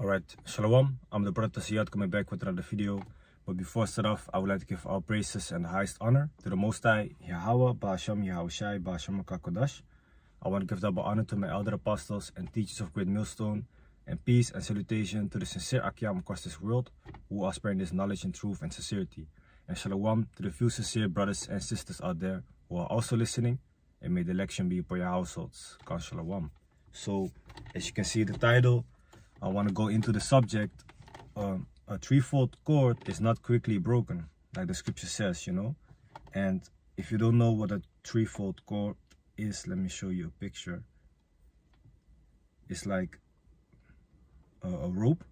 Alright, Shalom, I'm the brother Tasiyat coming back with another video. But before I start off, I would like to give all praises and the highest honor to the Most High, Yahweh, Ba'asham, Yahushai, Ba'asham, Kakodash. I want to give double honor to my elder apostles and teachers of Great Millstone, and peace and salutation to the sincere Akyam across this world, who are spreading this knowledge and truth and sincerity. And Shalom to the few sincere brothers and sisters out there who are also listening, and may the election be upon your households. God Shalom. So, as you can see the title, I want to go into the subject. A threefold cord is not quickly broken, like the scripture says, you know. And if you don't know what a threefold cord is, let me show you a picture. It's like a rope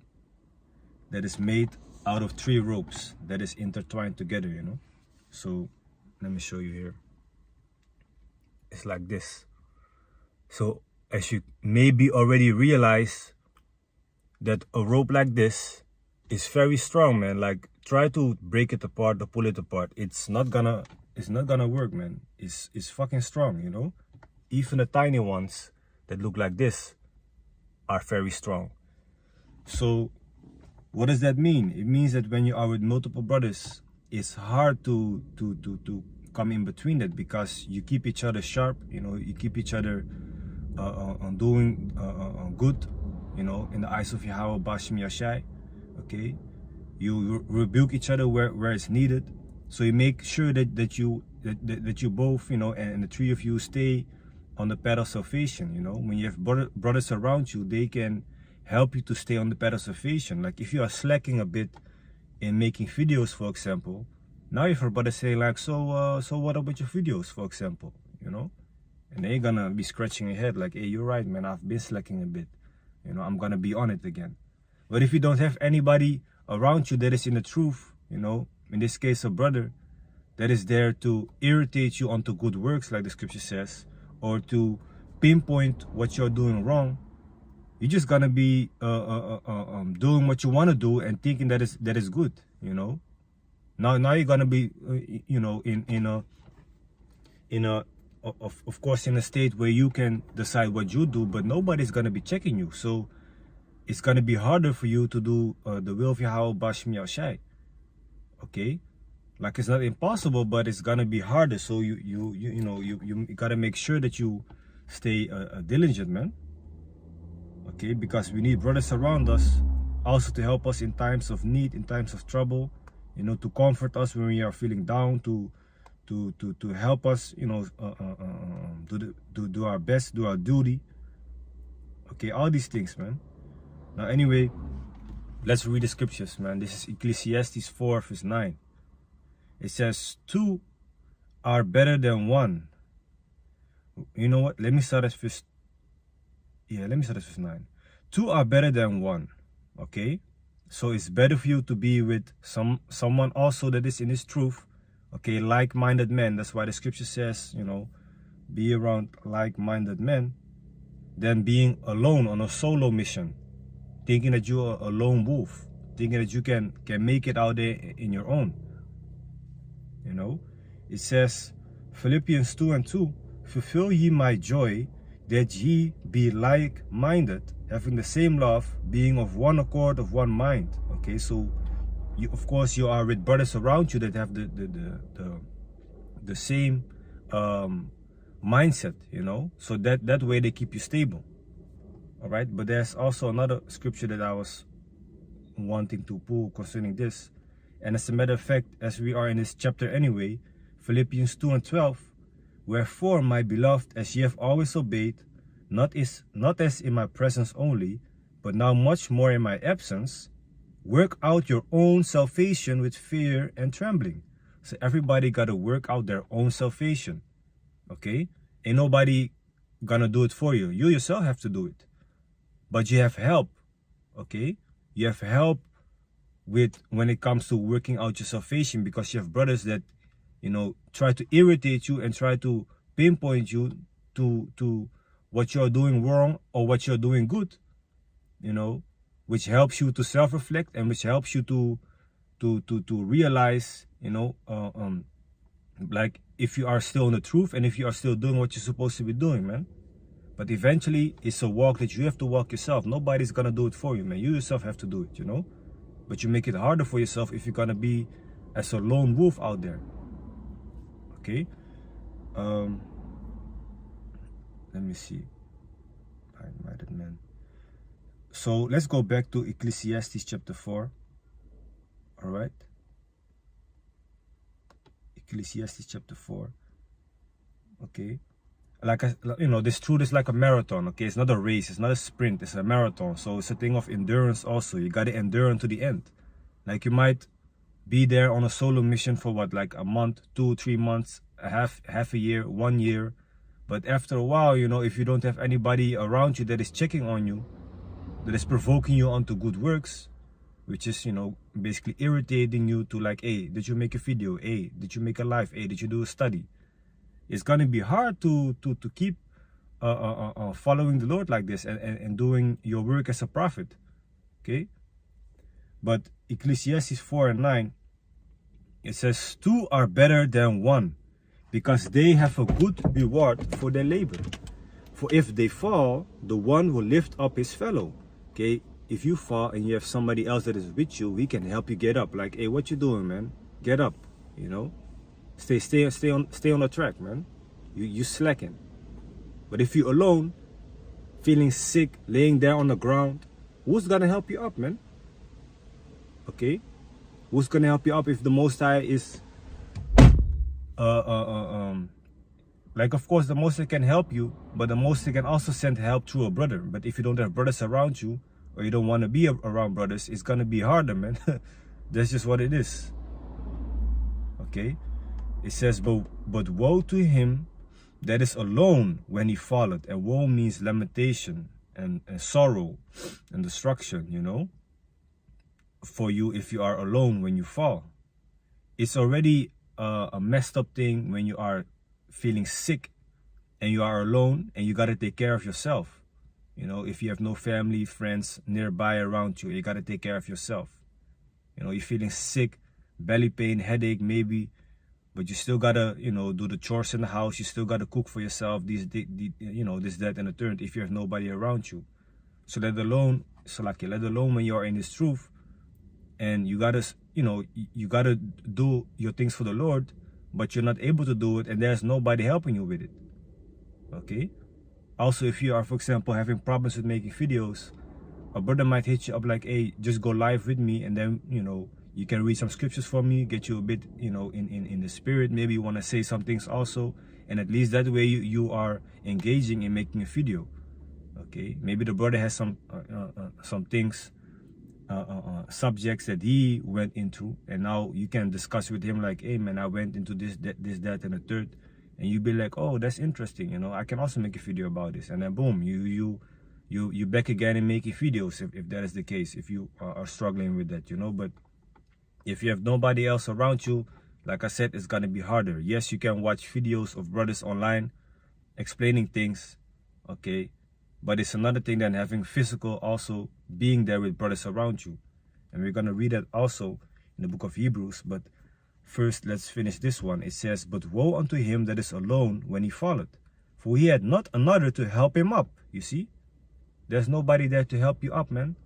that is made out of 3 ropes that is intertwined together, you know. So let me show you here. It's like this. So as you maybe already realize, that a rope like this is very strong, man. Like, try to break it apart or pull it apart. It's not gonna work, man. It's fucking strong, you know. Even the tiny ones that look like this are very strong. So what does that mean? It means that when you are with multiple brothers, it's hard to come in between that, because you keep each other sharp, you know. You keep each other doing good, you know, in the eyes of Yahweh, Bashim Yashai. Okay, you rebuke each other where it's needed. So you make sure that you both, you know, and the 3 of you stay on the path of salvation. You know, when you have brothers around you, they can help you to stay on the path of salvation. Like, if you are slacking a bit in making videos, for example, now you have a brother saying like, so what about your videos, for example, you know, and they're gonna be scratching your head like, hey, you're right, man, I've been slacking a bit. You know, I'm gonna be on it again. But if you don't have anybody around you that is in the truth, you know, in this case a brother that is there to irritate you onto good works, like the scripture says, or to pinpoint what you're doing wrong, you're just gonna be doing what you want to do and thinking that is good, you know. Now you're gonna be you know, of course in a state where you can decide what you do, but nobody's going to be checking you. So it's going to be harder for you to do the will of Yahweh Bashim Yashai. Okay, like, it's not impossible, but it's going to be harder. So you got to make sure that you stay diligent, man. Okay, because we need brothers around us also to help us in times of need, in times of trouble, you know, to comfort us when we are feeling down, to help us, you know, do our best, do our duty. Okay, all these things, man. Now anyway, let's read the scriptures, man. This is Ecclesiastes 4 verse 9. It says 2 are better than 1. You know what, let me start at verse 9. 2 are better than 1. Okay, so it's better for you to be with someone also that is in his truth. Okay, like-minded men. That's why the scripture says, you know, be around like-minded men, than being alone on a solo mission, thinking that you're a lone wolf, thinking that you can make it out there in your own. You know, it says, Philippians 2:2, fulfill ye my joy, that ye be like-minded, having the same love, being of one accord, of one mind. Okay, so of course you are with brothers around you that have the same mindset, you know, so that way they keep you stable. All right, but there's also another scripture that I was wanting to pull concerning this, and as a matter of fact, as we are in this chapter anyway, Philippians 2:12, wherefore, my beloved, as ye have always obeyed, not as in my presence only, but now much more in my absence, work out your own salvation with fear and trembling. So everybody got to work out their own salvation. Okay? Ain't nobody gonna do it for you. You yourself have to do it. But you have help. Okay? You have help with when it comes to working out your salvation, because you have brothers that, you know, try to irritate you and try to pinpoint you to what you're doing wrong or what you're doing good. You know, which helps you to self-reflect, and which helps you to realize, you know, like, if you are still in the truth and if you are still doing what you're supposed to be doing, man. But eventually, it's a walk that you have to walk yourself. Nobody's gonna do it for you, man. You yourself have to do it, you know? But you make it harder for yourself if you're gonna be as a lone wolf out there. Okay? Let me see. High-minded man. So let's go back to Ecclesiastes chapter 4. Alright? Ecclesiastes chapter 4. Okay? Like, this truth is like a marathon, okay? It's not a race, it's not a sprint, it's a marathon. So it's a thing of endurance also. You got to endure unto the end. Like, you might be there on a solo mission for what, like a month, 2, 3 months, half a year, 1 year. But after a while, if you don't have anybody around you that is checking on you, that is provoking you onto good works, which is, basically irritating you to like, hey, did you make a video? Hey, did you make a live? Hey, did you do a study? It's gonna be hard to keep following the Lord like this and doing your work as a prophet. Okay? But Ecclesiastes 4:9, it says, 2 are better than 1, because they have a good reward for their labor. For if they fall, the one will lift up his fellow. Okay? If you fall and you have somebody else that is with you, he can help you get up. Like, hey, what you doing, man? Get up, Stay on the track, man. You slacking. But if you're alone, feeling sick, laying there on the ground, who's gonna help you up, man? Okay? Who's gonna help you up if the Most High is like, of course the Most High can help you, but the Most High can also send help through a brother. But if you don't have brothers around you, or you don't want to be around brothers, it's gonna be harder, man. That's just what it is. Okay? It says, but woe to him that is alone when he falleth. And woe means lamentation and sorrow and destruction, for you if you are alone when you fall. It's already a messed up thing when you are feeling sick and you are alone and you got to take care of yourself. If you have no family, friends nearby around you, you got to take care of yourself. You're feeling sick, belly pain, headache maybe, but you still gotta, do the chores in the house. You still gotta cook for yourself. This, that, and the third. If you have nobody around you, so let alone when you are in this truth, and you gotta, you gotta do your things for the Lord, but you're not able to do it, and there's nobody helping you with it. Okay. Also, if you are, for example, having problems with making videos, a brother might hit you up like, hey, just go live with me, and then you can read some scriptures for me, get you a bit, in the spirit. Maybe you want to say some things also. And at least that way you are engaging in making a video. Okay. Maybe the brother has some things, subjects that he went into. And now you can discuss with him like, hey, man, I went into this, that, and the third. And you be like, oh, that's interesting. I can also make a video about this. And then boom, you back again and making videos if that is the case. If you are struggling with that, But if you have nobody else around you, like I said, it's gonna be harder. Yes, you can watch videos of brothers online explaining things, okay, but it's another thing than having physical, also being there with brothers around you. And we're gonna read that also in the book of Hebrews. But first, let's finish this one. It says, but woe unto him that is alone when he falleth, for he had not another to help him up. You see, there's nobody there to help you up, man.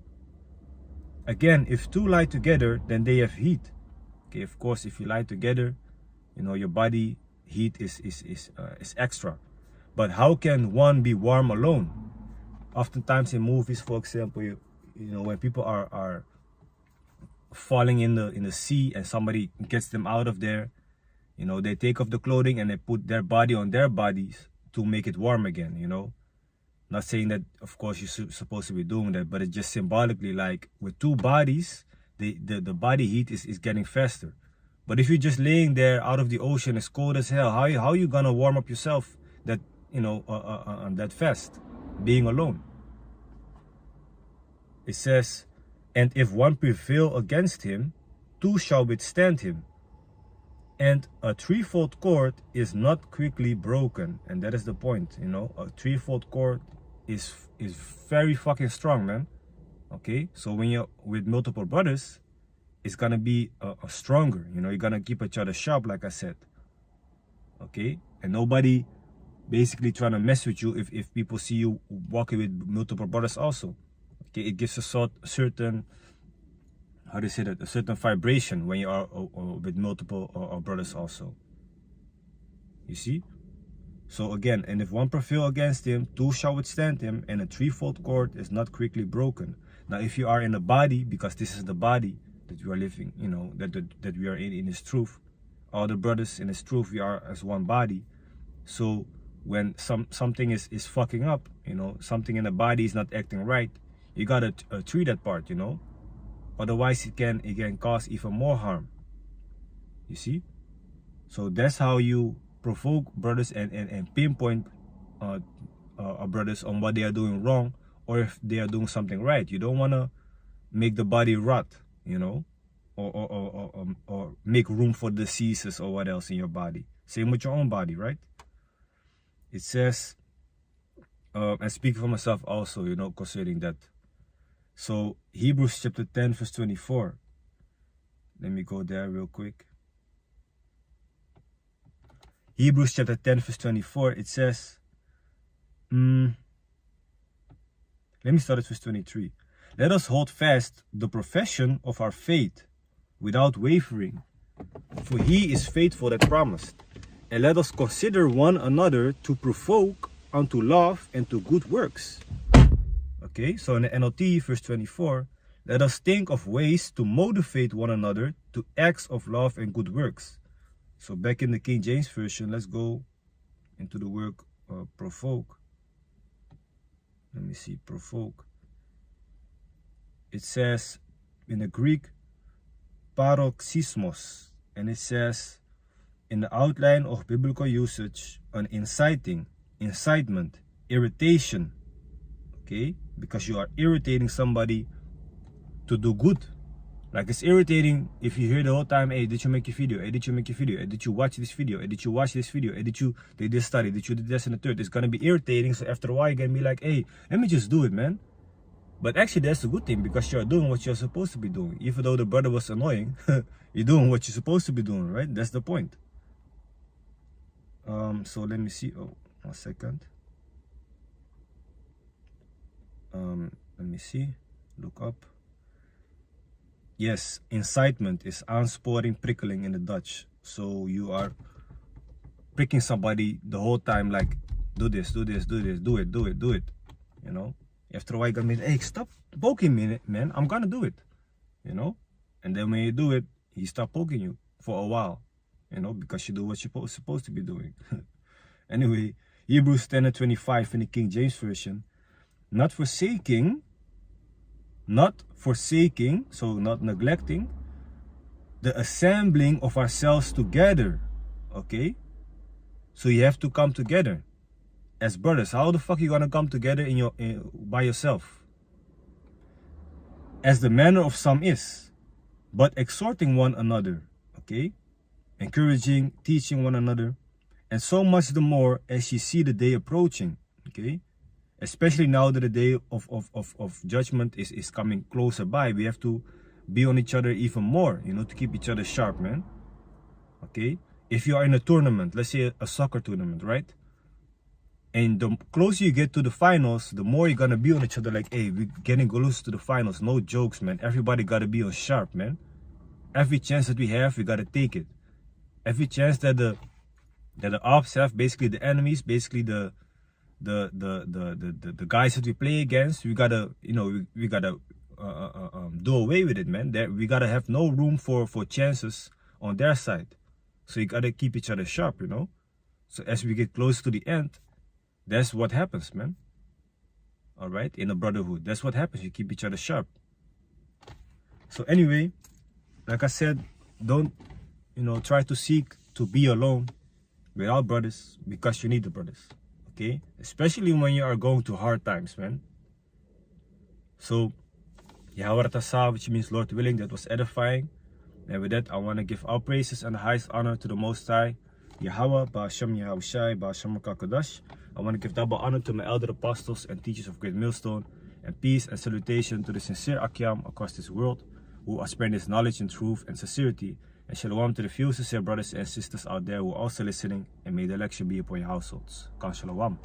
Again, if 2 lie together, then they have heat. Okay, of course, if you lie together, your body heat is extra. But how can one be warm alone? Oftentimes in movies, for example, when people are falling in the sea and somebody gets them out of there, they take off the clothing and they put their body on their bodies to make it warm again, Not saying that, of course, you're supposed to be doing that, but it's just symbolically like with 2 bodies, the body heat is getting faster. But if you're just laying there out of the ocean, it's cold as hell, how are you gonna warm up yourself that, that fast, being alone? It says, and if one prevail against him, 2 shall withstand him. And a threefold cord is not quickly broken. And that is the point, a threefold cord is very fucking strong, man. Okay, so when you're with multiple brothers, it's gonna be stronger. You're gonna keep each other sharp, like I said. Okay, and nobody basically trying to mess with you if people see you walking with multiple brothers also. Okay, it gives a certain, how do you say that, a certain vibration when you are with multiple brothers also. You see? So again, and if one prevail against him, two shall withstand him, and a threefold cord is not quickly broken. Now if you are in a body, because this is the body that we are living, you know, that we are in his truth, all the brothers in his truth, we are as one body. So when something is fucking up, you know, something in the body is not acting right, you gotta treat that part, you know. Otherwise it can cause even more harm. You see? So that's how you provoke brothers and pinpoint brothers on what they are doing wrong, or if they are doing something right. You don't want to make the body rot, you know, or make room for diseases or what else in your body. Same with your own body, right? It says, and speaking for myself also, you know, concerning that. So Hebrews chapter 10 verse 24. Let me go there real quick. Hebrews chapter 10 verse 24, it says, let me start at verse 23. Let us hold fast the profession of our faith without wavering, for he is faithful that promised. And let us consider one another to provoke unto love and to good works. Okay, so in the NLT verse 24, let us think of ways to motivate one another to acts of love and good works. So back in the King James Version, let's go into the word provoke. Let me see, provoke. It says in the Greek, paroxysmos. And it says in the outline of biblical usage, an incitement, irritation. Okay, because you are irritating somebody to do good. Like it's irritating if you hear the whole time, hey, did you make your video? Hey, did you make your video? Hey, did you watch this video? Hey, did you watch this video? Hey, did you did this study? Did you do this and the third? It's gonna be irritating. So after a while, you're gonna be like, hey, let me just do it, man. But actually, that's a good thing because you're doing what you're supposed to be doing. Even though the brother was annoying, you're doing what you're supposed to be doing, right? That's the point. So let me see. Oh, 1 second. Let me see. Look up. Yes, incitement is aansporing, prikkeling in the Dutch. So you are pricking somebody the whole time, like, do this, do this, do this, do it, do it, do it. You know? After a while, you're gonna be, hey, stop poking me, man. I'm gonna do it. You know? And then when you do it, he stop poking you for a while. You know? Because you do what you're supposed to be doing. Anyway, Hebrews 10 and 25 in the King James Version. Not forsaking, so not neglecting, the assembling of ourselves together. Okay? So you have to come together as brothers. How the fuck you gonna come together by yourself? As the manner of some is, but exhorting one another. Okay? Encouraging, teaching one another, and so much the more as you see the day approaching. Okay? Especially now that the day of judgment is coming closer by, we have to be on each other even more, you know, to keep each other sharp, man. Okay? If you are in a tournament, let's say a soccer tournament, right? And the closer you get to the finals, the more you're gonna be on each other, like, hey, we're getting close to the finals. No jokes, man. Everybody gotta be on sharp, man. Every chance that we have, we gotta take it. Every chance that the ops have, basically the enemies, basically the guys that we play against, we gotta, you know, we gotta do away with it, man. We gotta have no room for chances on their side. So you gotta keep each other sharp, you know. So as we get close to the end, that's what happens, man. All right, in a brotherhood, that's what happens. You keep each other sharp. So anyway, like I said, don't, you know, try to seek to be alone without brothers, because you need the brothers. Okay, especially when you are going through hard times, man. So, Yahweh Tasa, which means Lord willing, that was edifying. And with that, I want to give all praises and the highest honor to the Most High, Yahweh, Ba'ashem Yahushai, Ba'ashem Kakadash. I want to give double honor to my elder apostles and teachers of Great Millstone, and peace and salutation to the sincere Akyam across this world, who are spreading this knowledge and truth and sincerity And shalom to the few sincere brothers and sisters out there who are also listening, and may the election be upon your households. Khan shalom.